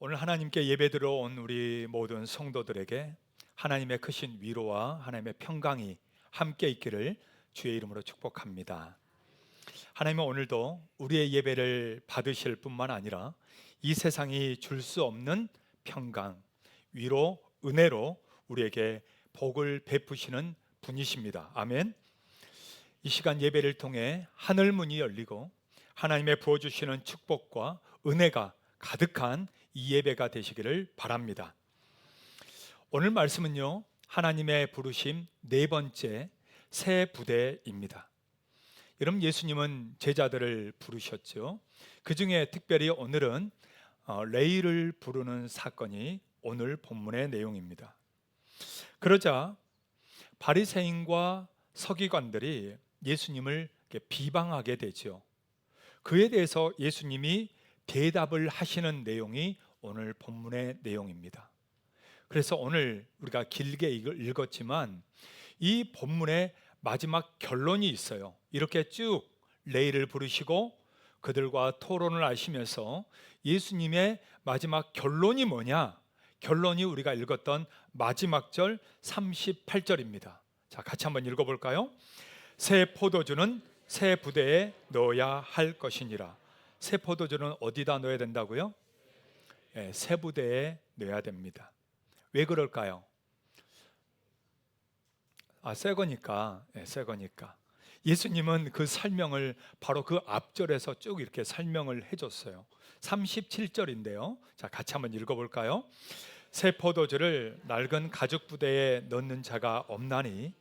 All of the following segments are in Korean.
오늘 하나님께 예배드려 온 우리 모든 성도들에게 하나님의 크신 위로와 하나님의 평강이 함께 있기를 주의 이름으로 축복합니다. 하나님은 오늘도 우리의 예배를 받으실 뿐만 아니라 이 세상이 줄 수 없는 평강, 위로, 은혜로 우리에게 복을 베푸시는 분이십니다. 아멘. 이 시간 예배를 통해 하늘 문이 열리고 하나님의 부어주시는 축복과 은혜가 가득한 이 예배가 되시기를 바랍니다. 오늘 말씀은요, 하나님의 부르심 네 번째 새 부대입니다. 여러분, 예수님은 제자들을 부르셨죠. 그 중에 특별히 오늘은 레위를 부르는 사건이 오늘 본문의 내용입니다. 그러자 바리새인과 서기관들이 예수님을 비방하게 되죠. 그에 대해서 예수님이 대답을 하시는 내용이 오늘 본문의 내용입니다. 그래서 오늘 우리가 길게 읽었지만 이 본문의 마지막 결론이 있어요. 이렇게 쭉 레위를 부르시고 그들과 토론을 하시면서 예수님의 마지막 결론이 뭐냐? 결론이 우리가 읽었던 마지막 절 38절입니다. 자, 같이 한번 읽어볼까요? 새 포도주는 새 부대에 넣어야 할 것이니라. 새 포도주는 어디다 넣어야 된다고요? 새 부대에 넣어야 됩니다. 왜 그럴까요? 새 거니까. 새 거니까. 예수님은 그 설명을 바로 그 앞절에서 쭉 이렇게 설명을 해줬어요. 37절인데요. 자, 같이 한번 읽어볼까요? 새 포도주를 낡은 가죽 부대에 넣는 자가 없나니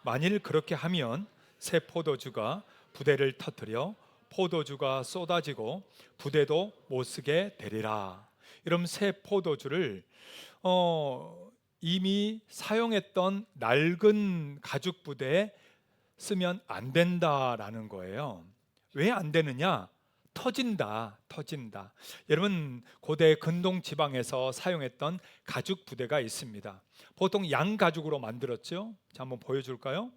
만일 그렇게 하면 새 포도주가 부대를 터뜨려 포도주가 쏟아지고 부대도 못 쓰게 되리라. 여러분, 새 포도주를 이미 사용했던 낡은 가죽 부대에 쓰면 안 된다라는 거예요. 왜 안 되느냐? 터진다. 여러분, 고대 근동 지방에서 사용했던 가죽 부대가 있습니다. 보통 양가죽으로 만들었죠. 자, 한번 보여줄까요?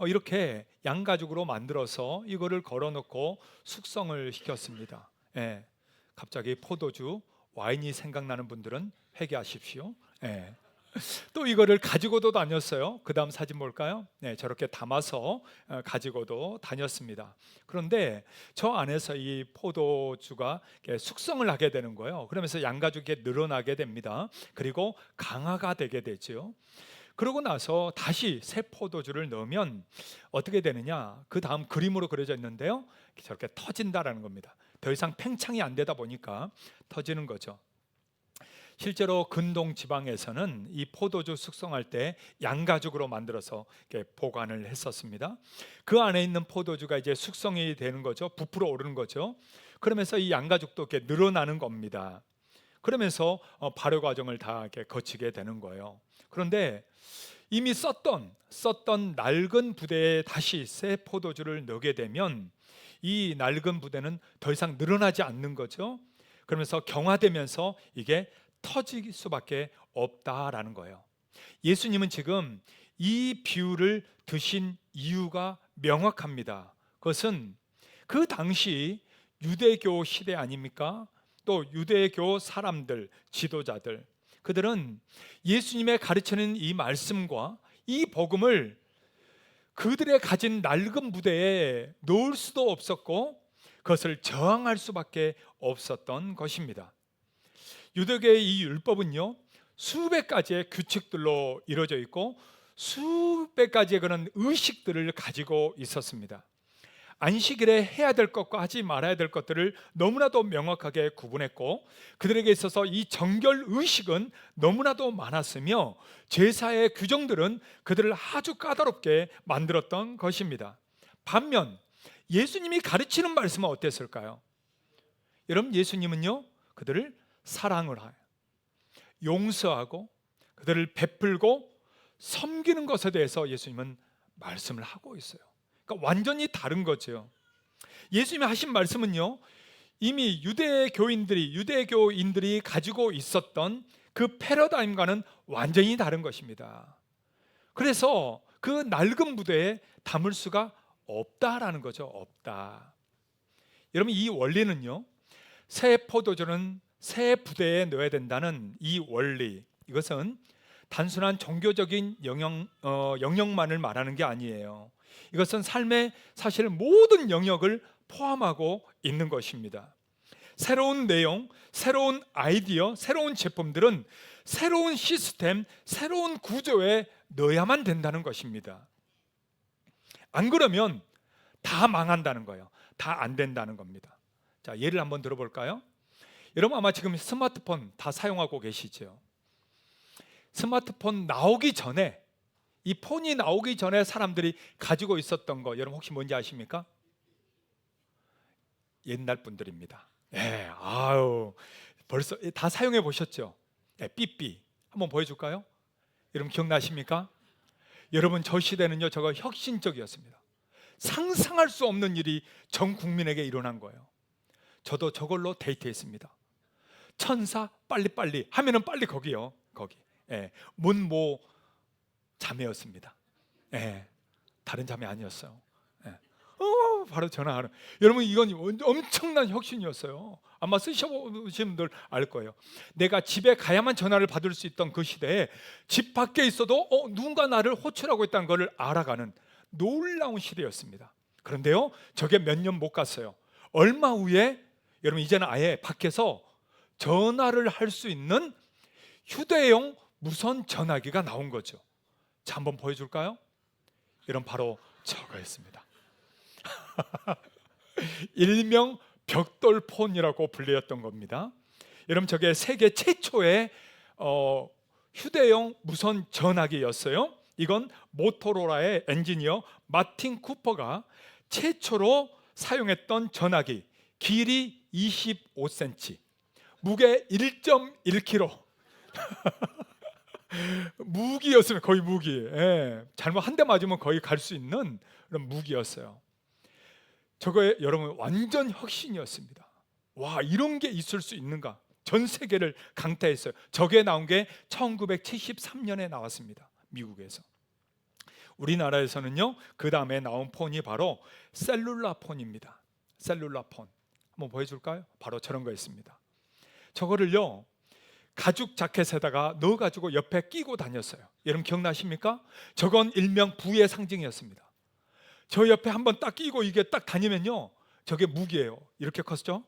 이렇게 양가죽으로 만들어서 이거를 걸어놓고 숙성을 시켰습니다. 갑자기 포도주, 와인이 생각나는 분들은 회개하십시오. 또 이거를 가지고도 다녔어요. 그 다음 사진 볼까요? 저렇게 담아서 가지고도 다녔습니다. 그런데 저 안에서 이 포도주가 숙성을 하게 되는 거예요. 그러면서 양가죽이 늘어나게 됩니다. 그리고 강화가 되게 되죠. 그러고 나서 다시 새 포도주를 넣으면 어떻게 되느냐? 그 다음 그림으로 그려져 있는데요, 저렇게 터진다라는 겁니다. 더 이상 팽창이 안 되다 보니까 터지는 거죠. 실제로 근동 지방에서는 이 포도주 숙성할 때 양가죽으로 만들어서 보관을 했었습니다. 그 안에 있는 포도주가 이제 숙성이 되는 거죠. 부풀어 오르는 거죠. 그러면서 이 양가죽도 이렇게 늘어나는 겁니다. 그러면서 발효 과정을 다 이렇게 거치게 되는 거예요. 그런데 이미 썼던 낡은 부대에 다시 새 포도주를 넣게 되면 이 낡은 부대는 더 이상 늘어나지 않는 거죠. 그러면서 경화되면서 이게 터질 수밖에 없다라는 거예요. 예수님은 지금 이 비유를 드신 이유가 명확합니다. 그것은 그 당시 유대교 시대 아닙니까? 또 유대교 사람들, 지도자들, 그들은 예수님의 가르치는 이 말씀과 이 복음을 그들의 가진 낡은 부대에 놓을 수도 없었고 그것을 저항할 수밖에 없었던 것입니다. 유대교의 이 율법은요, 수백 가지의 규칙들로 이루어져 있고 수백 가지의 그런 의식들을 가지고 있었습니다. 안식일에 해야 될 것과 하지 말아야 될 것들을 너무나도 명확하게 구분했고 그들에게 있어서 이 정결 의식은 너무나도 많았으며 제사의 규정들은 그들을 아주 까다롭게 만들었던 것입니다. 반면 예수님이 가르치는 말씀은 어땠을까요? 여러분, 예수님은요, 그들을 사랑을 하여 용서하고 그들을 베풀고 섬기는 것에 대해서 예수님은 말씀을 하고 있어요. 그러니까 완전히 다른 거죠. 예수님이 하신 말씀은요, 이미 유대교인들이 가지고 있었던 그 패러다임과는 완전히 다른 것입니다. 그래서 그 낡은 부대에 담을 수가 없다라는 거죠. 없다. 여러분, 이 원리는요, 새 포도주는 새 부대에 넣어야 된다는 이 원리, 이것은 단순한 종교적인 영역만을 말하는 게 아니에요. 이것은 삶의 사실 모든 영역을 포함하고 있는 것입니다. 새로운 내용, 새로운 아이디어, 새로운 제품들은 새로운 시스템, 새로운 구조에 넣어야만 된다는 것입니다. 안 그러면 다 망한다는 거예요. 다 안 된다는 겁니다. 자, 예를 한번 들어볼까요? 여러분 아마 지금 스마트폰 다 사용하고 계시죠? 스마트폰 나오기 전에, 이 폰이 나오기 전에 사람들이 가지고 있었던 거 여러분 혹시 뭔지 아십니까? 옛날 분들입니다. 예, 아유, 벌써 다 사용해 보셨죠? 예, 삐삐 한번 보여줄까요? 여러분 기억나십니까? 여러분 저 시대는요, 저거 혁신적이었습니다. 상상할 수 없는 일이 전 국민에게 일어난 거예요. 저도 저걸로 데이트했습니다. 천사 빨리빨리 하면은 빨리 거기요, 거기. 예, 문모 자매였습니다. 예, 다른 자매 아니었어요. 예. 바로 전화하는. 여러분 이건 엄청난 혁신이었어요. 아마 쓰셔보신 분들 알 거예요. 내가 집에 가야만 전화를 받을 수 있던 그 시대에 집 밖에 있어도 누군가 나를 호출하고 있다는 것을 알아가는 놀라운 시대였습니다. 그런데요, 저게 몇 년 못 갔어요. 얼마 후에 여러분 이제는 아예 밖에서 전화를 할 수 있는 휴대용 무선 전화기가 나온 거죠. 자, 한번 보여줄까요? 이런 바로 저거였습니다. 일명 벽돌폰이라고 불렸던 겁니다. 여러분 저게 세계 최초의 휴대용 무선 전화기였어요. 이건 모토로라의 엔지니어 마틴 쿠퍼가 최초로 사용했던 전화기, 길이 25cm, 무게 1.1kg. 무기였으면 거의 무기. 예, 잘못 한 대 맞으면 거의 갈 수 있는 그런 무기였어요. 저거에 여러분 완전 혁신이었습니다. 와, 이런 게 있을 수 있는가? 전 세계를 강타했어요. 저게 나온 게 1973년에 나왔습니다. 미국에서. 우리나라에서는요, 그 다음에 나온 폰이 바로 셀룰라 폰입니다. 셀룰라 폰 한번 보여줄까요? 바로 저런 거였습니다. 저거를요, 가죽 자켓에다가 넣어가지고 옆에 끼고 다녔어요. 여러분 기억나십니까? 저건 일명 부의 상징이었습니다. 저 옆에 한번 딱 끼고 이게 딱 다니면요, 저게 무기예요. 이렇게 컸죠?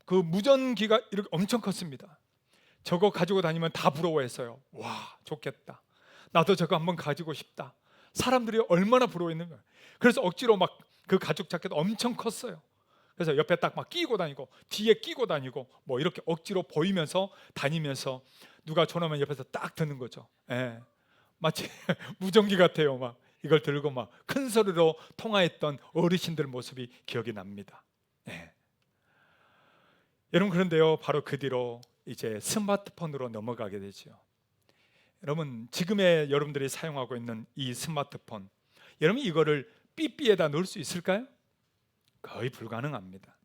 그 무전기가 이렇게 엄청 컸습니다. 저거 가지고 다니면 다 부러워했어요. 와, 좋겠다. 나도 저거 한번 가지고 싶다. 사람들이 얼마나 부러워했는 거예요. 그래서 억지로 막 그 가죽 자켓 엄청 컸어요. 그래서 옆에 딱 막 끼고 다니고 뒤에 끼고 다니고 뭐 이렇게 억지로 보이면서 다니면서 누가 전화 오면 옆에서 딱 듣는 거죠. 예, 마치 무전기 같아요. 막 이걸 들고 막 큰 소리로 통화했던 어르신들 모습이 기억이 납니다. 예. 여러분 그런데요, 바로 그 뒤로 이제 스마트폰으로 넘어가게 되죠. 여러분 지금의 여러분들이 사용하고 있는 이 스마트폰, 여러분 이거를 삐삐에다 넣을 수 있을까요? 거의 불가능합니다.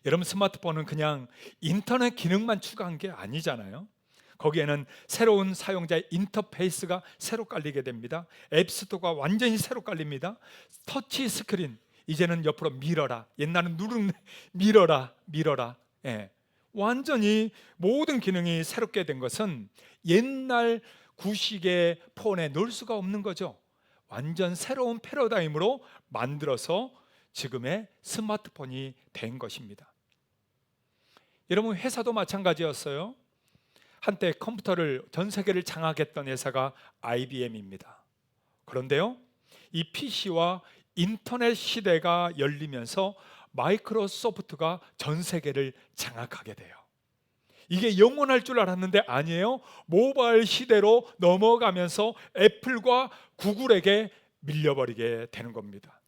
여러분 스마트폰은 그냥 인터넷 기능만 추가한 게 아니잖아요. 거기에는 새로운 사용자의 인터페이스가 새로 깔리게 됩니다. 앱스토어가 완전히 새로 깔립니다. 터치 스크린, 이제는 옆으로 밀어라. 옛날은 밀어라. 예. 완전히 모든 기능이 새롭게 된 것은 옛날 구식의 폰에 넣을 수가 없는 거죠. 완전 새로운 패러다임으로 만들어서 지금의 스마트폰이 된 것입니다. 여러분 회사도 마찬가지였어요. 한때 컴퓨터를 전 세계를 장악했던 회사가 IBM입니다. 그런데요, 이 PC와 인터넷 시대가 열리면서 마이크로소프트가 전 세계를 장악하게 돼요. 이게 영원할 줄 알았는데 아니에요. 모바일 시대로 넘어가면서 애플과 구글에게 밀려버리게 되는 겁니다.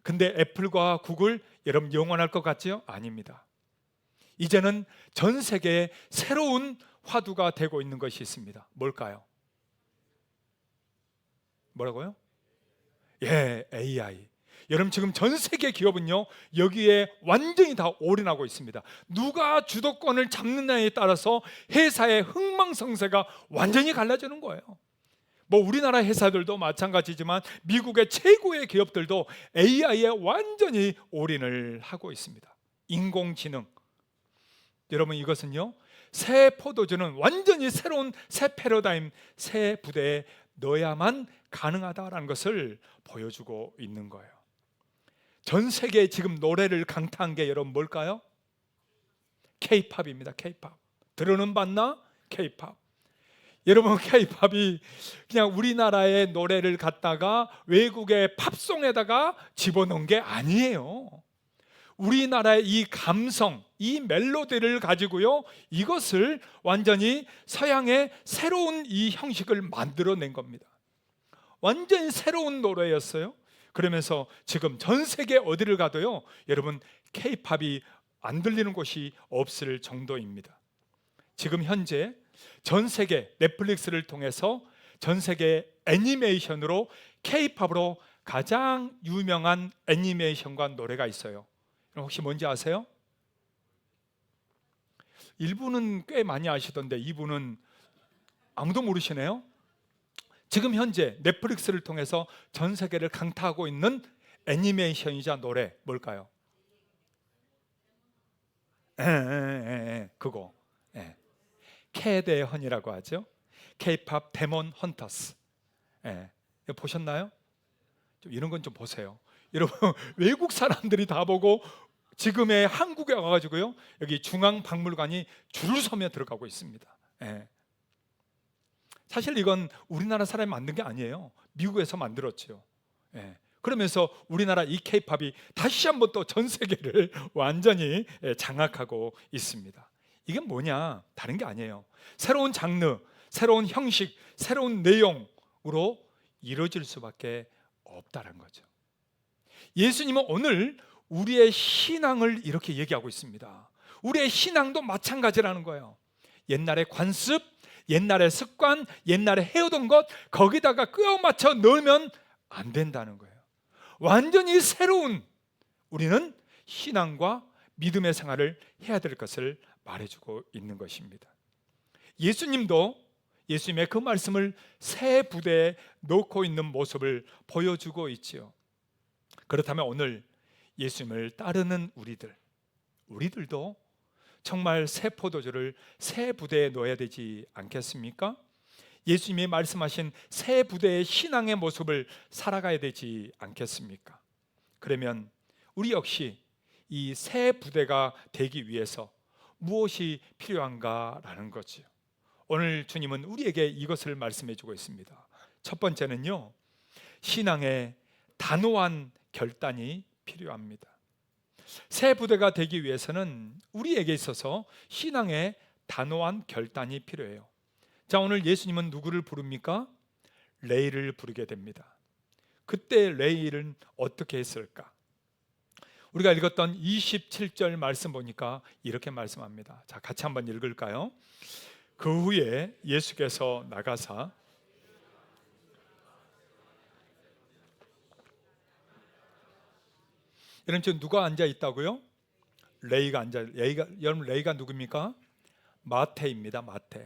근데 애플과 구글 여러분 영원할 것 같지요? 아닙니다. 이제는 전 세계에 새로운 화두가 되고 있는 것이 있습니다. 뭘까요? 뭐라고요? 예, AI. 여러분 지금 전 세계 기업은요, 여기에 완전히 다 올인하고 있습니다. 누가 주도권을 잡느냐에 따라서 회사의 흥망성쇠가 완전히 갈라지는 거예요. 뭐 우리나라 회사들도 마찬가지지만 미국의 최고의 기업들도 AI에 완전히 올인을 하고 있습니다. 인공지능, 여러분, 이것은요, 새 포도주는 완전히 새로운 새 패러다임, 새 부대에 넣어야만 가능하다라는 것을 보여주고 있는 거예요. 전 세계에 지금 노래를 강타한 게 여러분 뭘까요? K-팝입니다. K-팝. 들어는 봤나? K-팝. 여러분, K-팝이 그냥 우리나라의 노래를 갖다가 외국의 팝송에다가 집어넣은 게 아니에요. 우리나라의 이 감성, 이 멜로디를 가지고요, 이것을 완전히 서양의 새로운 이 형식을 만들어낸 겁니다. 완전히 새로운 노래였어요. 그러면서 지금 전 세계 어디를 가도요, 여러분, K-팝이 안 들리는 곳이 없을 정도입니다. 지금 현재 전 세계 넷플릭스를 통해서 전 세계 애니메이션으로 K-팝으로 가장 유명한 애니메이션과 노래가 있어요. 혹시 뭔지 아세요? 1부는 꽤 많이 아시던데 2부는 아무도 모르시네요. 지금 현재 넷플릭스를 통해서 전 세계를 강타하고 있는 애니메이션이자 노래 뭘까요? 그거. 캐데 헌이라고 하죠. K-팝 데몬 헌터스. 보셨나요? 좀 이런 건 좀 보세요. 여러분, 외국 사람들이 다 보고 지금의 한국에 와가지고요, 여기 중앙박물관이 줄을 서며 들어가고 있습니다. 사실 이건 우리나라 사람이 만든 게 아니에요. 미국에서 만들었죠. 그러면서 우리나라 이 K-팝이 다시 한번 또 전 세계를 완전히 장악하고 있습니다. 이게 뭐냐? 다른 게 아니에요. 새로운 장르, 새로운 형식, 새로운 내용으로 이루어질 수밖에 없다는 거죠. 예수님은 오늘 우리의 신앙을 이렇게 얘기하고 있습니다. 우리의 신앙도 마찬가지라는 거예요. 옛날의 관습, 옛날의 습관, 옛날에 해오던 것, 거기다가 끄어맞춰 넣으면 안 된다는 거예요. 완전히 새로운 우리는 신앙과 믿음의 생활을 해야 될 것을 말해주고 있는 것입니다. 예수님도 예수님의 그 말씀을 새 부대에 놓고 있는 모습을 보여주고 있지요. 그렇다면 오늘 예수님을 따르는 우리들도 정말 새 포도주를 새 부대에 넣어야 되지 않겠습니까? 예수님이 말씀하신 새 부대의 신앙의 모습을 살아가야 되지 않겠습니까? 그러면 우리 역시 이 새 부대가 되기 위해서 무엇이 필요한가라는 거죠. 오늘 주님은 우리에게 이것을 말씀해 주고 있습니다. 첫 번째는요, 신앙의 단호한 결단이 필요합니다. 새 부대가 되기 위해서는 우리에게 있어서 신앙의 단호한 결단이 필요해요. 자, 오늘 예수님은 누구를 부릅니까? 레이를 부르게 됩니다. 그때 레이는 어떻게 했을까? 우리가 읽었던 27절 말씀 보니까 이렇게 말씀합니다. 자, 같이 한번 읽을까요? 그 후에 예수께서 나가사 여러분, 지금 누가 앉아 있다고요? 레이가 앉아. 여러분, 레이가 누굽니까? 마태입니다.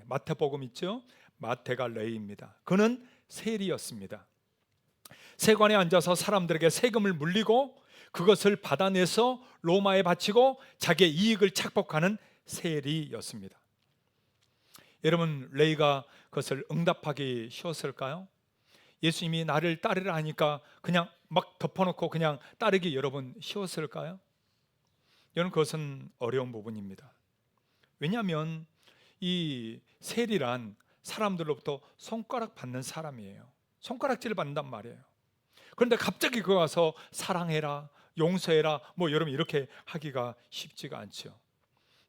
마태복음 있죠? 마태가 레이입니다. 그는 세리였습니다. 세관에 앉아서 사람들에게 세금을 물리고 그것을 받아내서 로마에 바치고 자기의 이익을 착복하는 세리였습니다. 여러분, 레이가 그것을 응답하기 쉬웠을까요? 예수님이 나를 따르라 하니까 그냥 막 덮어놓고 그냥 따르기 여러분 쉬웠을까요? 여러분, 그것은 어려운 부분입니다. 왜냐하면 이 세리란 사람들로부터 손가락 받는 사람이에요. 손가락질을 받는단 말이에요. 그런데 갑자기 그거 와서 사랑해라, 용서해라, 뭐 여러분 이렇게 하기가 쉽지가 않죠.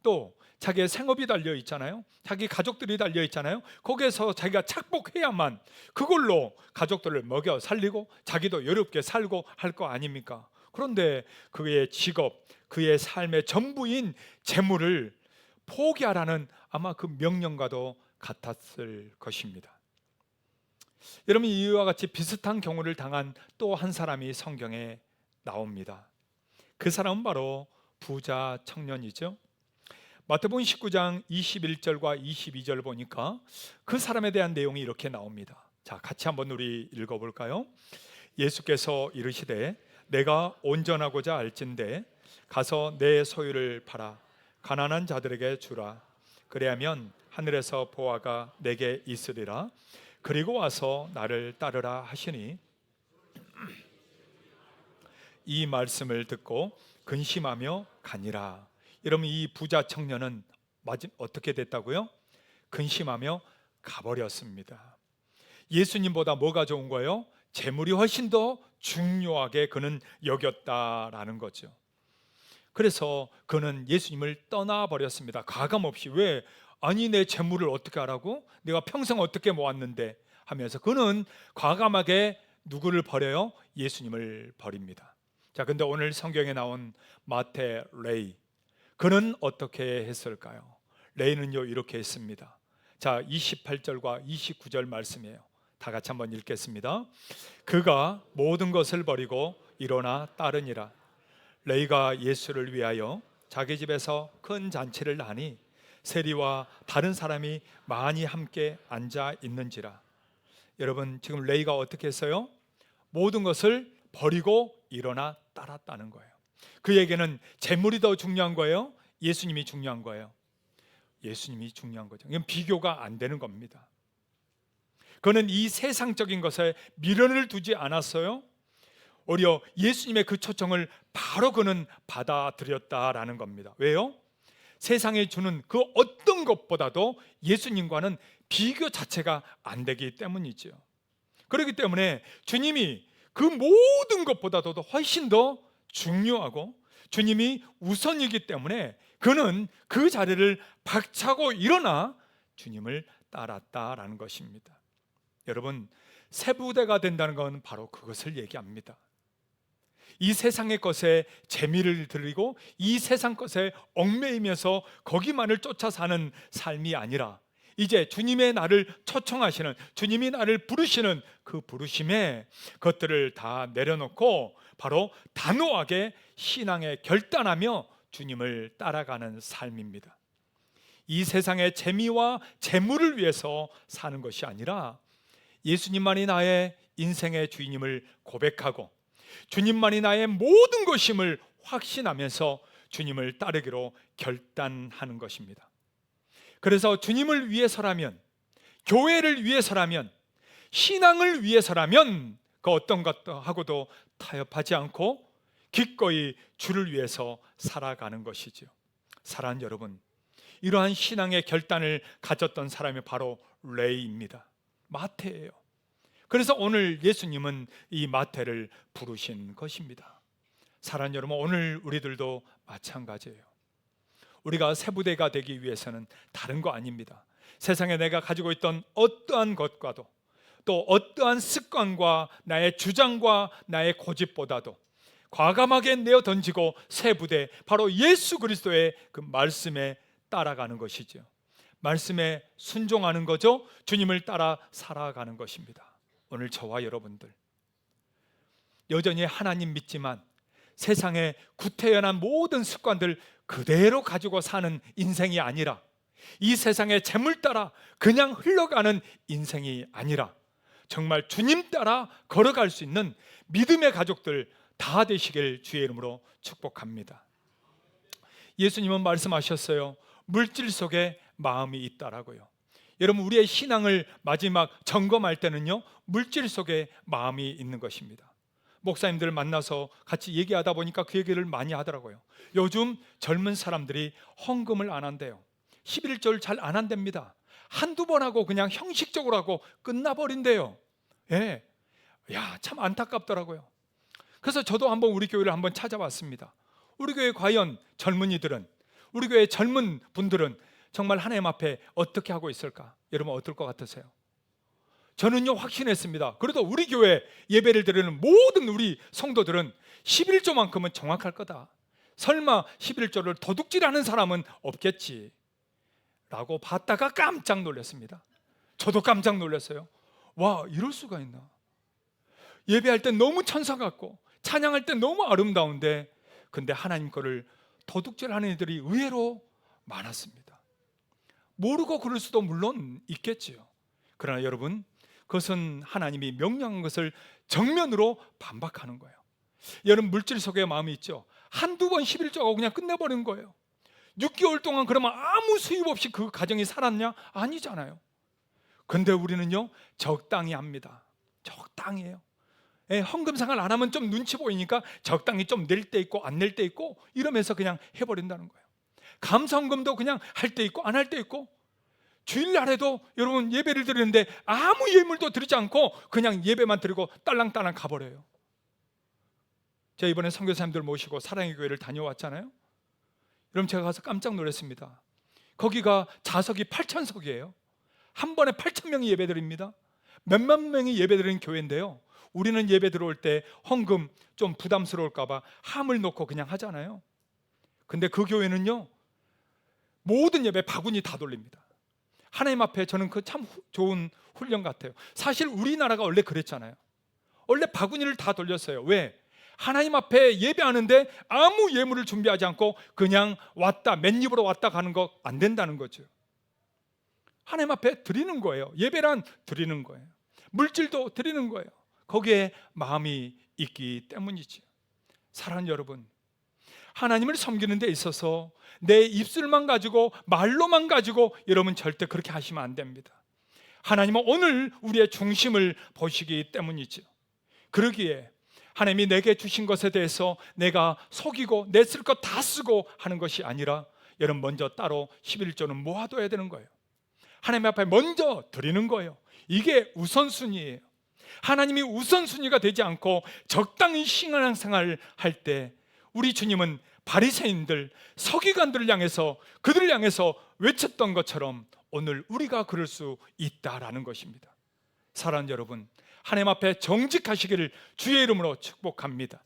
또 자기의 생업이 달려 있잖아요. 자기 가족들이 달려 있잖아요. 거기에서 자기가 착복해야만 그걸로 가족들을 먹여 살리고 자기도 여롭게 살고 할 거 아닙니까? 그런데 그의 직업, 그의 삶의 전부인 재물을 포기하라는 아마 그 명령과도 같았을 것입니다. 여러분, 이와 같이 비슷한 경우를 당한 또 한 사람이 성경에 나옵니다. 그 사람은 바로 부자 청년이죠. 마태복음 19장 21절과 22절 보니까 그 사람에 대한 내용이 이렇게 나옵니다. 자, 같이 한번 우리 읽어볼까요? 예수께서 이르시되 내가 온전하고자 알진대 가서 내 소유를 팔아 가난한 자들에게 주라. 그래야면 하늘에서 보화가 내게 있으리라. 그리고 와서 나를 따르라 하시니 이 말씀을 듣고 근심하며 가니라. 여러분, 이 부자 청년은 어떻게 됐다고요? 근심하며 가버렸습니다. 예수님보다 뭐가 좋은 거예요? 재물이 훨씬 더 중요하게 그는 여겼다라는 거죠. 그래서 그는 예수님을 떠나버렸습니다. 가감없이. 왜? 아니, 내 재물을 어떻게 하라고? 내가 평생 어떻게 모았는데 하면서 그는 과감하게 누구를 버려요? 예수님을 버립니다. 자, 근데 오늘 성경에 나온 마태 레이, 그는 어떻게 했을까요? 레이는요, 이렇게 했습니다. 자, 28절과 29절 말씀이에요. 다 같이 한번 읽겠습니다. 그가 모든 것을 버리고 일어나 따르니라. 레이가 예수를 위하여 자기 집에서 큰 잔치를 하니 세리와 다른 사람이 많이 함께 앉아 있는지라. 여러분, 지금 레이가 어떻게 했어요? 모든 것을 버리고 일어나 따랐다는 거예요. 그에게는 재물이 더 중요한 거예요? 예수님이 중요한 거예요? 예수님이 중요한 거죠. 이건 비교가 안 되는 겁니다. 그는 이 세상적인 것에 미련을 두지 않았어요. 오히려 예수님의 그 초청을 바로 그는 받아들였다라는 겁니다. 왜요? 세상에 주는 그 어떤 것보다도 예수님과는 비교 자체가 안 되기 때문이죠. 그렇기 때문에 주님이 그 모든 것보다도 훨씬 더 중요하고 주님이 우선이기 때문에 그는 그 자리를 박차고 일어나 주님을 따랐다라는 것입니다. 여러분, 세부대가 된다는 건 바로 그것을 얘기합니다. 이 세상의 것에 재미를 들이고 이 세상 것에 얽매이면서 거기만을 쫓아 사는 삶이 아니라 이제 주님의 나를 초청하시는, 주님이 나를 부르시는 그 부르심에 것들을 다 내려놓고 바로 단호하게 신앙에 결단하며 주님을 따라가는 삶입니다. 이 세상의 재미와 재물을 위해서 사는 것이 아니라 예수님만이 나의 인생의 주인임을 고백하고 주님만이 나의 모든 것임을 확신하면서 주님을 따르기로 결단하는 것입니다. 그래서 주님을 위해서라면, 교회를 위해서라면, 신앙을 위해서라면 그 어떤 것하고도 타협하지 않고 기꺼이 주를 위해서 살아가는 것이죠. 사랑하는 여러분, 이러한 신앙의 결단을 가졌던 사람이 바로 레이입니다. 마태예요. 그래서 오늘 예수님은 이 마태를 부르신 것입니다. 사랑하는 여러분, 오늘 우리들도 마찬가지예요. 우리가 세부대가 되기 위해서는 다른 거 아닙니다. 세상에 내가 가지고 있던 어떠한 것과도 또 어떠한 습관과 나의 주장과 나의 고집보다도 과감하게 내어 던지고 세부대, 바로 예수 그리스도의 그 말씀에 따라가는 것이죠. 말씀에 순종하는 거죠. 주님을 따라 살아가는 것입니다. 오늘 저와 여러분들 여전히 하나님 믿지만 세상의 구태연한 모든 습관들 그대로 가지고 사는 인생이 아니라, 이 세상의 재물 따라 그냥 흘러가는 인생이 아니라 정말 주님 따라 걸어갈 수 있는 믿음의 가족들 다 되시길 주의 이름으로 축복합니다. 예수님은 말씀하셨어요. 물질 속에 마음이 있다라고요. 여러분, 우리의 신앙을 마지막 점검할 때는요, 물질 속에 마음이 있는 것입니다. 목사님들 만나서 같이 얘기하다 보니까 그 얘기를 많이 하더라고요. 요즘 젊은 사람들이 헌금을 안 한대요. 11절 잘 안 한답니다. 한두 번 하고 그냥 형식적으로 하고 끝나버린대요. 예. 야, 참 안타깝더라고요. 그래서 저도 한번 우리 교회를 한번 찾아봤습니다. 우리 교회 과연 젊은이들은, 우리 교회 젊은 분들은 정말 하나님 앞에 어떻게 하고 있을까? 여러분 어떨 것 같으세요? 저는요 확신했습니다. 그래도 우리 교회 예배를 드리는 모든 우리 성도들은 11조만큼은 정확할 거다. 설마 11조를 도둑질하는 사람은 없겠지 라고 봤다가 깜짝 놀랐습니다. 저도 깜짝 놀랐어요. 와, 이럴 수가 있나? 예배할 때 너무 천사 같고 찬양할 때 너무 아름다운데 근데 하나님 거를 도둑질하는 이들이 의외로 많았습니다. 모르고 그럴 수도 물론 있겠지요. 그러나 여러분, 그것은 하나님이 명령한 것을 정면으로 반박하는 거예요. 여러분, 물질 속에 마음이 있죠. 한두 번 11조하고 그냥 끝내버린 거예요. 6개월 동안 그러면 아무 수입 없이 그 가정이 살았냐? 아니잖아요. 근데 우리는요, 적당히 합니다. 적당히 해요. 예, 헌금 생활 안 하면 좀 눈치 보이니까 적당히 좀 낼 때 있고 안 낼 때 있고 이러면서 그냥 해버린다는 거예요. 감사헌금도 그냥 할 때 있고 안 할 때 있고, 주일날에도 여러분 예배를 드리는데 아무 예물도 드리지 않고 그냥 예배만 드리고 딸랑딸랑 가버려요. 제가 이번에 선교사님들 모시고 사랑의 교회를 다녀왔잖아요. 여러분, 제가 가서 깜짝 놀랐습니다. 거기가 좌석이 8,000석이에요. 한 번에 8,000명이 예배 드립니다. 몇만 명이 예배 드리는 교회인데요, 우리는 예배 들어올 때 헌금 좀 부담스러울까 봐 함을 놓고 그냥 하잖아요. 근데 그 교회는요, 모든 예배 바구니 다 돌립니다. 하나님 앞에 저는 그 참 좋은 훈련 같아요. 사실 우리나라가 원래 그랬잖아요. 원래 바구니를 다 돌렸어요. 왜? 하나님 앞에 예배하는데 아무 예물을 준비하지 않고 그냥 왔다 맨입으로 왔다 가는 거 안 된다는 거죠. 하나님 앞에 드리는 거예요. 예배란 드리는 거예요. 물질도 드리는 거예요. 거기에 마음이 있기 때문이지. 사랑하는 여러분, 하나님을 섬기는 데 있어서 내 입술만 가지고 말로만 가지고 여러분 절대 그렇게 하시면 안 됩니다. 하나님은 오늘 우리의 중심을 보시기 때문이죠. 그러기에 하나님이 내게 주신 것에 대해서 내가 속이고 내 쓸 것 다 쓰고 하는 것이 아니라, 여러분 먼저 따로 11조는 모아둬야 되는 거예요. 하나님 앞에 먼저 드리는 거예요. 이게 우선순위예요. 하나님이 우선순위가 되지 않고 적당히 신앙생활을 할 때 우리 주님은 바리새인들, 서기관들을 향해서, 그들을 향해서 외쳤던 것처럼 오늘 우리가 그럴 수 있다라는 것입니다. 사랑하는 여러분, 하나님 앞에 정직하시기를 주의 이름으로 축복합니다.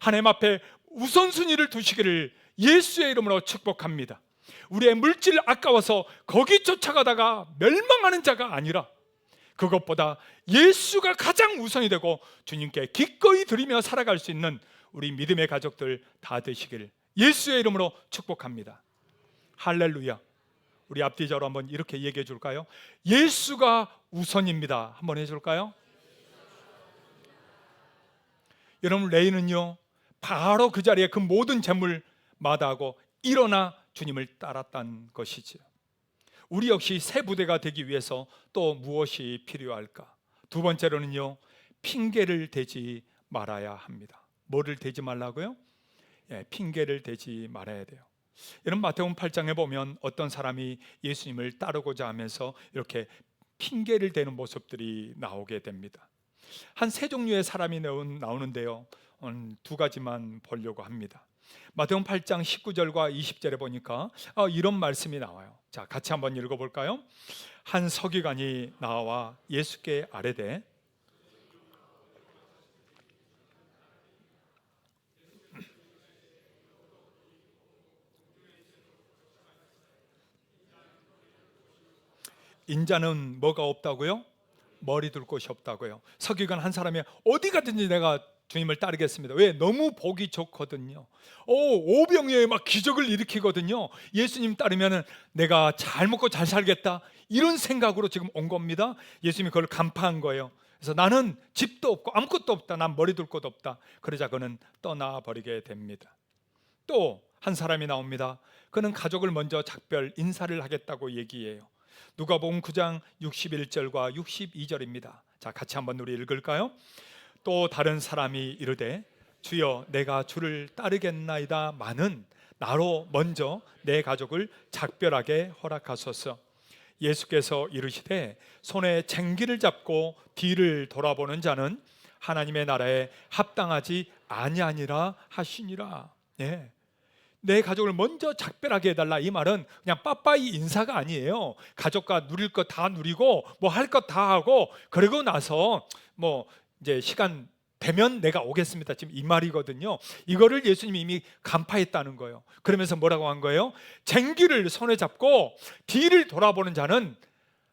하나님 앞에 우선순위를 두시기를 예수의 이름으로 축복합니다. 우리의 물질 아까워서 거기 쫓아가다가 멸망하는 자가 아니라, 그것보다 예수가 가장 우선이 되고 주님께 기꺼이 드리며 살아갈 수 있는 우리 믿음의 가족들 다 되시길 예수의 이름으로 축복합니다. 할렐루야. 우리 앞뒤자로 한번 이렇게 얘기해 줄까요? 예수가 우선입니다. 한번 해줄까요? 여러분, 레이는요 바로 그 자리에 그 모든 재물 마다하고 일어나 주님을 따랐다는 것이죠. 우리 역시 새 부대가 되기 위해서 또 무엇이 필요할까? 두 번째로는요, 핑계를 대지 말아야 합니다. 뭐를 대지 말라고요? 핑계를 대지 말아야 돼요. 여러분, 마태복음 8장에 보면 어떤 사람이 예수님을 따르고자 하면서 이렇게 핑계를 대는 모습들이 나오게 됩니다. 한 세 종류의 사람이 나오는데요, 두 가지만 보려고 합니다. 마태복음 8장 19절과 20절에 보니까 이런 말씀이 나와요. 자, 같이 한번 읽어볼까요? 한 서기관이 나와 예수께 아뢰되, 인자는 뭐가 없다고요? 머리 둘 곳이 없다고요. 서기관 한 사람이 어디 가든지 내가 주님을 따르겠습니다. 왜? 너무 보기 좋거든요. 오병이어에 막 기적을 일으키거든요. 예수님 따르면 내가 잘 먹고 잘 살겠다, 이런 생각으로 지금 온 겁니다. 예수님이 그걸 간파한 거예요. 그래서 나는 집도 없고 아무것도 없다, 난 머리 둘 곳 없다. 그러자 그는 떠나버리게 됩니다. 또 한 사람이 나옵니다. 그는 가족을 먼저 작별 인사를 하겠다고 얘기해요. 누가복음 9장 61절과 62절입니다. 자, 같이 한번 우리 읽을까요? 또 다른 사람이 이르되, 주여 내가 주를 따르겠나이다 마는 나로 먼저 내 가족을 작별하게 허락하소서. 예수께서 이르시되, 손에 쟁기를 잡고 뒤를 돌아보는 자는 하나님의 나라에 합당하지 아니하니라 하시니라. 내 가족을 먼저 작별하게 해달라, 이 말은 그냥 빠빠이 인사가 아니에요. 가족과 누릴 것 다 누리고 뭐 할 것 다 하고 그러고 나서 뭐 이제 시간 되면 내가 오겠습니다, 지금 이 말이거든요. 이거를 예수님이 이미 간파했다는 거예요. 그러면서 뭐라고 한 거예요? 쟁기를 손에 잡고 뒤를 돌아보는 자는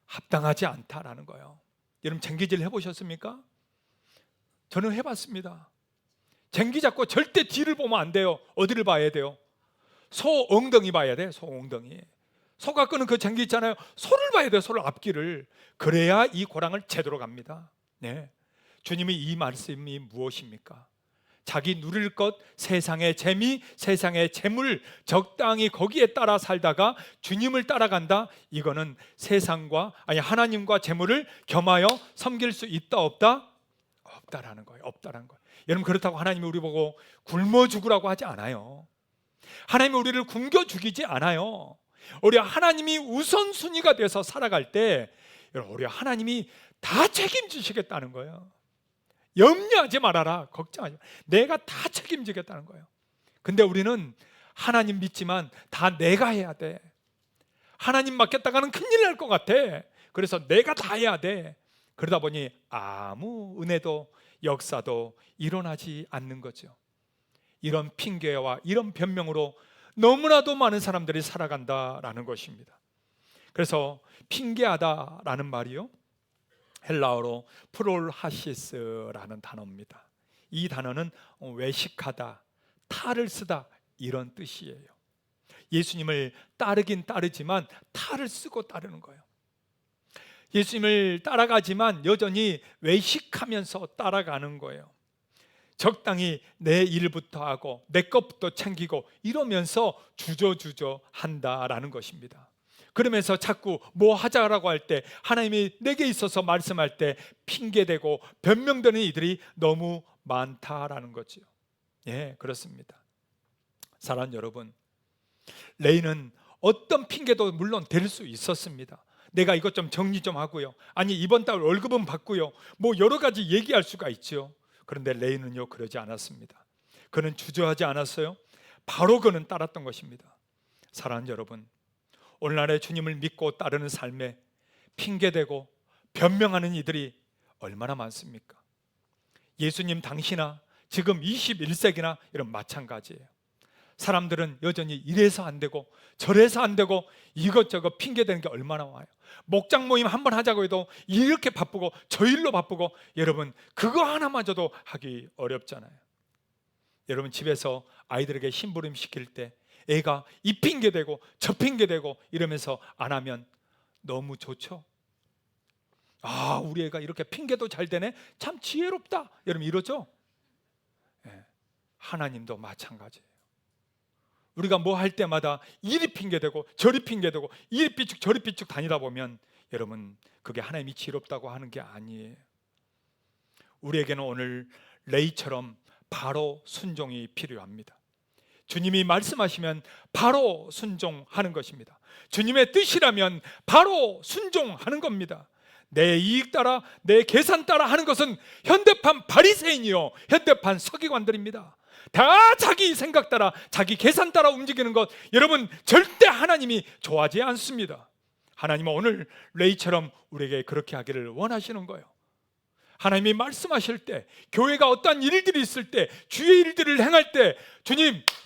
합당하지 않다라는 거예요. 여러분, 쟁기질 해보셨습니까? 저는 해봤습니다. 쟁기 잡고 절대 뒤를 보면 안 돼요. 어디를 봐야 돼요? 소 엉덩이 봐야 돼. 소 엉덩이. 소가 끄는 그 쟁기 있잖아요. 소를 봐야 돼요. 소를, 앞길을. 그래야 이 고랑을 제대로 갑니다. 주님이 이 말씀이 무엇입니까? 자기 누릴 것, 세상의 재미, 세상의 재물 적당히 거기에 따라 살다가 주님을 따라간다. 이거는 하나님과 재물을 겸하여 섬길 수 있다 없다? 없다라는 거예요. 없다라는 거예요. 여러분, 그렇다고 하나님이 우리 보고 굶어 죽으라고 하지 않아요. 하나님이 우리를 굶겨 죽이지 않아요. 우리 하나님이 우선순위가 돼서 살아갈 때 우리 하나님이 다 책임지시겠다는 거예요. 염려하지 말아라. 걱정하지 마. 내가 다 책임지겠다는 거예요. 근데 우리는 하나님 믿지만 다 내가 해야 돼. 하나님 맡겼다가는 큰일 날 것 같아. 그래서 내가 다 해야 돼. 그러다 보니 아무 은혜도 역사도 일어나지 않는 거죠. 이런 핑계와 이런 변명으로 너무나도 많은 사람들이 살아간다라는 것입니다. 그래서 핑계하다라는 말이요, 헬라어로 프롤하시스라는 단어입니다. 이 단어는 외식하다, 탈을 쓰다 이런 뜻이에요. 예수님을 따르긴 따르지만 탈을 쓰고 따르는 거예요. 예수님을 따라가지만 여전히 외식하면서 따라가는 거예요. 적당히 내 일부터 하고 내 것부터 챙기고 이러면서 주저주저 한다라는 것입니다. 그러면서 자꾸 뭐 하자라고 할 때, 하나님이 내게 있어서 말씀할 때 핑계대고 변명되는 이들이 너무 많다라는 거죠. 예, 그렇습니다. 사랑하는 여러분, 레이는 어떤 핑계도 물론 될 수 있었습니다. 내가 이것 좀 정리 좀 하고요, 아니 이번 달 월급은 받고요, 뭐 여러 가지 얘기할 수가 있죠. 그런데 레이는요, 그러지 않았습니다. 그는 주저하지 않았어요. 바로 그는 따랐던 것입니다. 사랑하는 여러분, 오늘날의 주님을 믿고 따르는 삶에 핑계대고 변명하는 이들이 얼마나 많습니까? 예수님 당시나 지금 21세기나 이런 마찬가지예요. 사람들은 여전히 이래서 안 되고 저래서 안 되고 이것저것 핑계대는 게 얼마나 와요. 목장 모임 한번 하자고 해도 이렇게 바쁘고 저 일로 바쁘고, 여러분 그거 하나마저도 하기 어렵잖아요. 여러분 집에서 아이들에게 심부름 시킬 때 애가 이 핑계대고 저 핑계대고 이러면서 안 하면 너무 좋죠. 아, 우리 애가 이렇게 핑계도 잘 대네, 참 지혜롭다, 여러분 이러죠. 예, 하나님도 마찬가지예요. 우리가 뭐 할 때마다 이리 핑계대고 저리 핑계대고 이리 삐죽 저리 삐죽 다니다 보면 여러분 그게 하나님이 지혜롭다고 하는 게 아니에요. 우리에게는 오늘 레이처럼 바로 순종이 필요합니다. 주님이 말씀하시면 바로 순종하는 것입니다. 주님의 뜻이라면 바로 순종하는 겁니다. 내 이익 따라 내 계산 따라 하는 것은 현대판 바리새인이요 현대판 서기관들입니다. 다 자기 생각 따라 자기 계산 따라 움직이는 것, 여러분 절대 하나님이 좋아하지 않습니다. 하나님은 오늘 레이처럼 우리에게 그렇게 하기를 원하시는 거예요. 하나님이 말씀하실 때, 교회가 어떠한 일들이 있을 때, 주의 일들을 행할 때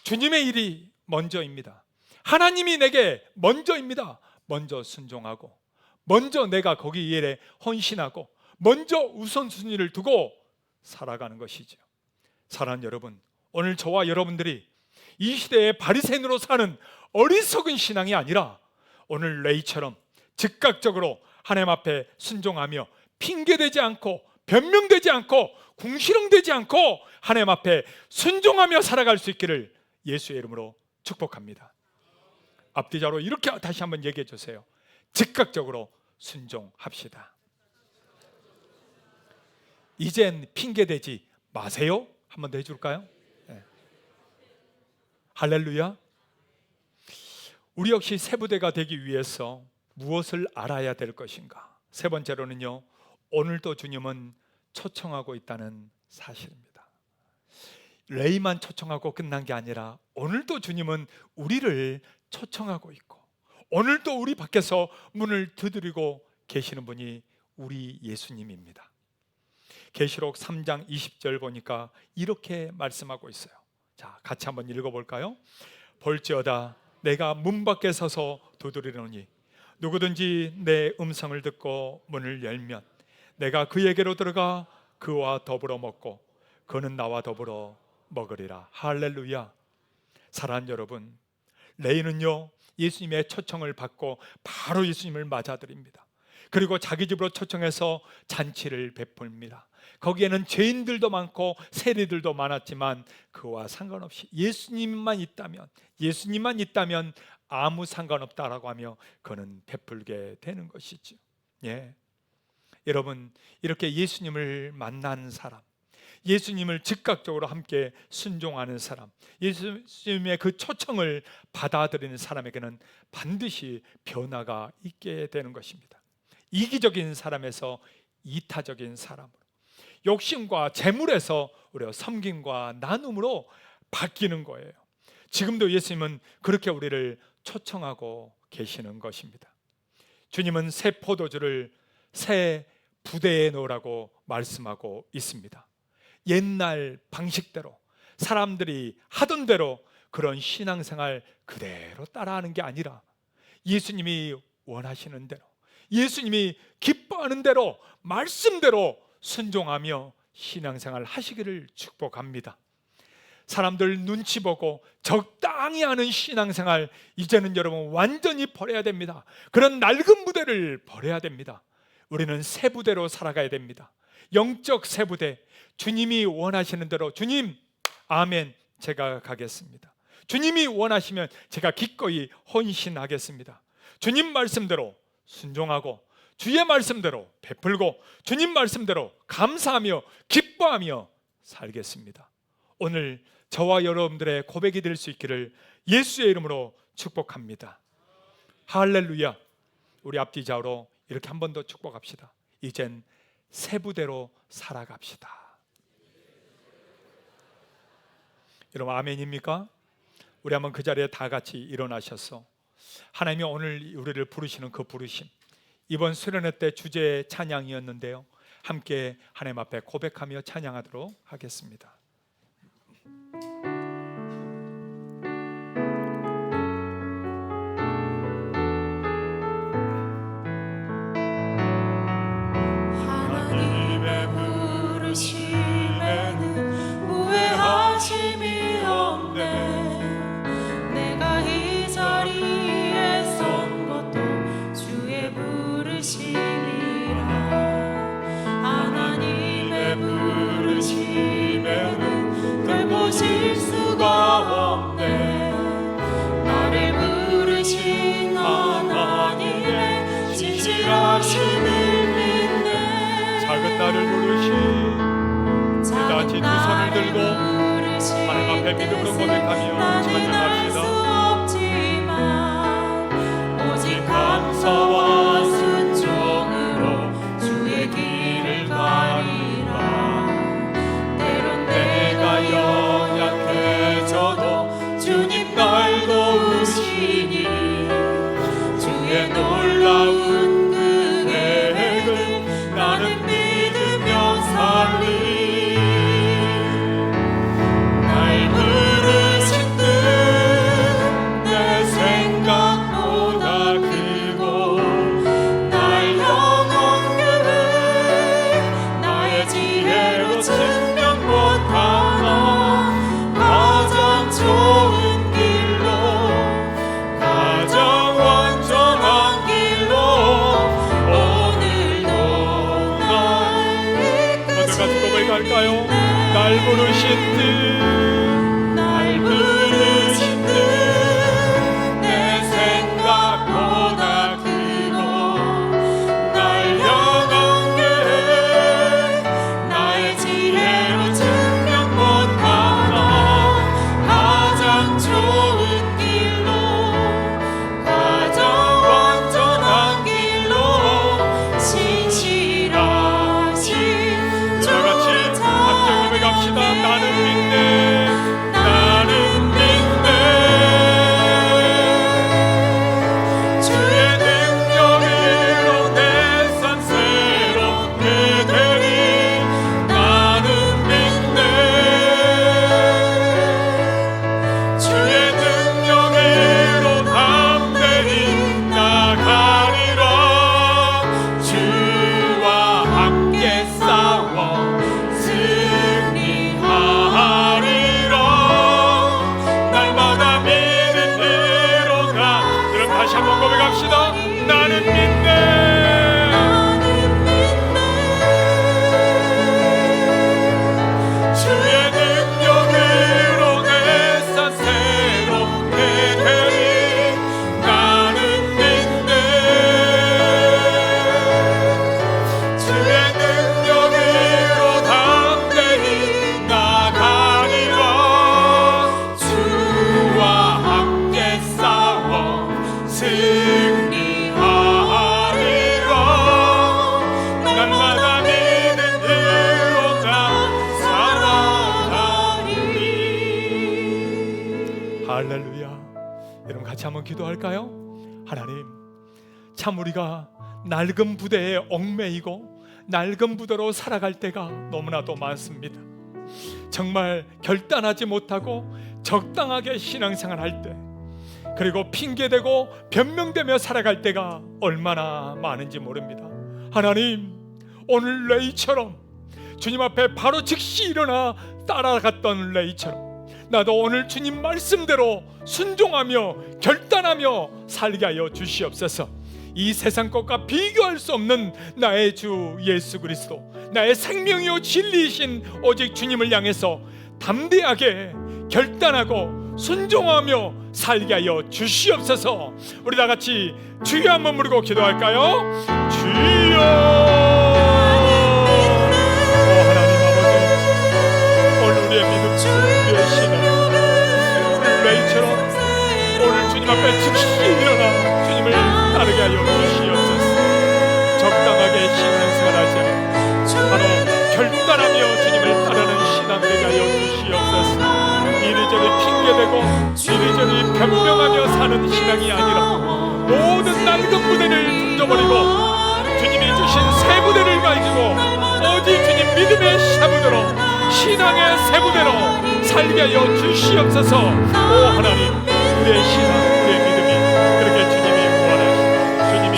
주님의 일이 먼저입니다. 하나님이 내게 먼저입니다. 먼저 순종하고 먼저 내가 거기 일에 헌신하고 먼저 우선순위를 두고 살아가는 것이죠. 사랑하는 여러분, 오늘 저와 여러분들이 이 시대의 바리새인으로 사는 어리석은 신앙이 아니라 오늘 레이처럼 즉각적으로 하나님 앞에 순종하며 핑계대지 않고 변명되지 않고 궁시렁대지 않고 하나님 앞에 순종하며 살아갈 수 있기를 예수의 이름으로 축복합니다. 앞뒤자로 이렇게 다시 한번 얘기해 주세요. 즉각적으로 순종합시다. 이젠 핑계대지 마세요. 한 번 더 해줄까요? 네. 할렐루야. 우리 역시 세부대가 되기 위해서 무엇을 알아야 될 것인가? 세 번째로는요, 오늘도 주님은 초청하고 있다는 사실입니다. 레이만 초청하고 끝난 게 아니라 오늘도 주님은 우리를 초청하고 있고, 오늘도 우리 밖에서 문을 두드리고 계시는 분이 우리 예수님입니다. 계시록 3장 20절 보니까 이렇게 말씀하고 있어요. 자, 같이 한번 읽어볼까요? 볼지어다 내가 문 밖에 서서 두드리노니 누구든지 내 음성을 듣고 문을 열면 내가 그에게로 들어가 그와 더불어 먹고 그는 나와 더불어 먹으리라. 할렐루야. 사랑하는 여러분, 레이는요 예수님의 초청을 받고 바로 예수님을 맞아들입니다. 그리고 자기 집으로 초청해서 잔치를 베풉니다. 거기에는 죄인들도 많고 세리들도 많았지만 그와 상관없이 예수님만 있다면 아무 상관없다라고 하며 그는 베풀게 되는 것이죠. 예. 여러분, 이렇게 예수님을 만난 사람, 예수님을 즉각적으로 함께 순종하는 사람, 예수님의 그 초청을 받아들이는 사람에게는 반드시 변화가 있게 되는 것입니다. 이기적인 사람에서 이타적인 사람으로, 욕심과 재물에서 우리가 섬김과 나눔으로 바뀌는 거예요. 지금도 예수님은 그렇게 우리를 초청하고 계시는 것입니다. 주님은 새 포도주를 새 부대에 넣으라고 말씀하고 있습니다. 옛날 방식대로, 사람들이 하던 대로 그런 신앙생활 그대로 따라하는 게 아니라 예수님이 원하시는 대로, 예수님이 기뻐하는 대로, 말씀대로 순종하며 신앙생활 하시기를 축복합니다. 사람들 눈치 보고 적당히 하는 신앙생활, 이제는 여러분 완전히 버려야 됩니다. 그런 낡은 부대를 버려야 됩니다. 우리는 새 부대로 살아가야 됩니다. 영적 새 부대, 주님이 원하시는 대로, 주님 아멘, 제가 가겠습니다. 주님이 원하시면 제가 기꺼이 헌신하겠습니다. 주님 말씀대로 순종하고 주의 말씀대로 베풀고 주님 말씀대로 감사하며 기뻐하며 살겠습니다. 오늘 저와 여러분들의 고백이 될 수 있기를 예수의 이름으로 축복합니다. 할렐루야. 우리 앞뒤 좌우로 이렇게 한 번 더 축복합시다. 이젠 새 부대로 살아갑시다. 여러분 아멘입니까? 우리 한번 그 자리에 다 같이 일어나셔서 하나님이 오늘 우리를 부르시는 그 부르심, 이번 수련회 때 주제의 찬양이었는데요, 함께 하나님 앞에 고백하며 찬양하도록 하겠습니다. 하나님의 부르심에는 후회하심이 없네. 내가 이 자리에 선 것도 주의 부르심이라. 하나님의 부르심에는 결코 실수가 없네. 나를 부르신 하나님의 진실하심을 믿네. 작은 나를 부르신 다시 두 손을 들고 하나님 앞에 믿음으로 고백하며 찬양합시다. 오직 감사와 순종으로 주의 길을 가리라. 때론 내가 연약해져도 주님 날 도우시니 주의 놀라운 그 계획을 나는 믿으며 살리. 날 부르신 뜻 한번 기도할까요? 하나님, 참 우리가 낡은 부대에 얽매이고 낡은 부대로 살아갈 때가 너무나도 많습니다. 정말 결단하지 못하고 적당하게 신앙생활 할 때, 그리고 핑계대고 변명되며 살아갈 때가 얼마나 많은지 모릅니다. 하나님, 오늘 레이처럼 주님 앞에 바로 즉시 일어나 따라갔던 레이처럼 나도 오늘 주님 말씀대로 순종하며 결단하며 살게 하여 주시옵소서. 이 세상 것과 비교할 수 없는 나의 주 예수 그리스도, 나의 생명이요 진리이신 오직 주님을 향해서 담대하게 결단하고 순종하며 살게 하여 주시옵소서. 우리 다 같이 주여 한번 부르고 기도할까요? 주여. 하나님 아버지, 오늘 우리의 믿음, 우리의 신앙, 오늘 레이처럼 오늘 주님 앞에 즉시 일어나 주님을 따르게 하여 주시옵소서. 적당하게 신앙생활하지 않고 바로 결단하며 주님을 따르는 신앙 되게 하여 주시옵소서. 이리저리 핑계대고 이리저리 변명하며 사는 신앙이 아니라 모든 낡은 부대를 던져버리고 주님이 주신 새 부대를 가지고 오직 주님 믿음의 새부대로, 신앙의 새 부대로 살게 하여 주시옵소서. 오 하나님, 우리의 신앙, 우리의 믿음이 그렇게 주님이 원하시고 주님이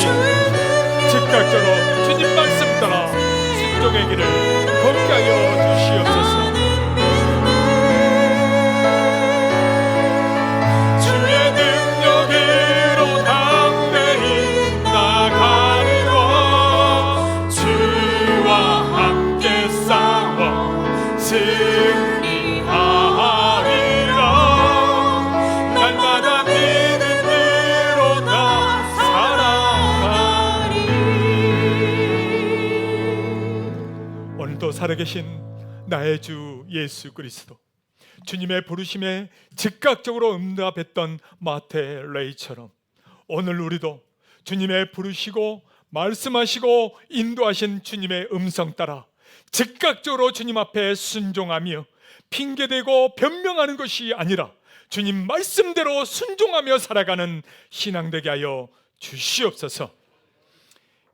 즉각적으로 주님 말씀 따라 순종의 길을 걷게 하여 주시옵소서. 주의 능력으로 당대히 나가리라. 주와 함께 싸워 승리하리라. 날마다 믿음으로 나 살아가리. 오늘도 살아계신 나의 주 예수 그리스도, 주님의 부르심에 즉각적으로 응답했던 마태 레이처럼 오늘 우리도 주님의 부르시고 말씀하시고 인도하신 주님의 음성 따라 즉각적으로 주님 앞에 순종하며 핑계대고 변명하는 것이 아니라 주님 말씀대로 순종하며 살아가는 신앙 되게 하여 주시옵소서.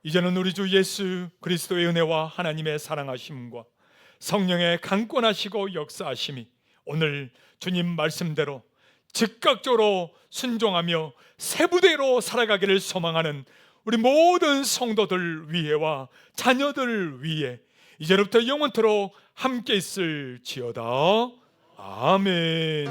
이제는 우리 주 예수 그리스도의 은혜와 하나님의 사랑하심과 성령의 강권하시고 역사하심이 오늘 주님 말씀대로 즉각적으로 순종하며 새 부대로 살아가기를 소망하는 우리 모든 성도들 위에와 자녀들 위에 이제부터 영원토록 함께 있을지어다. 아멘.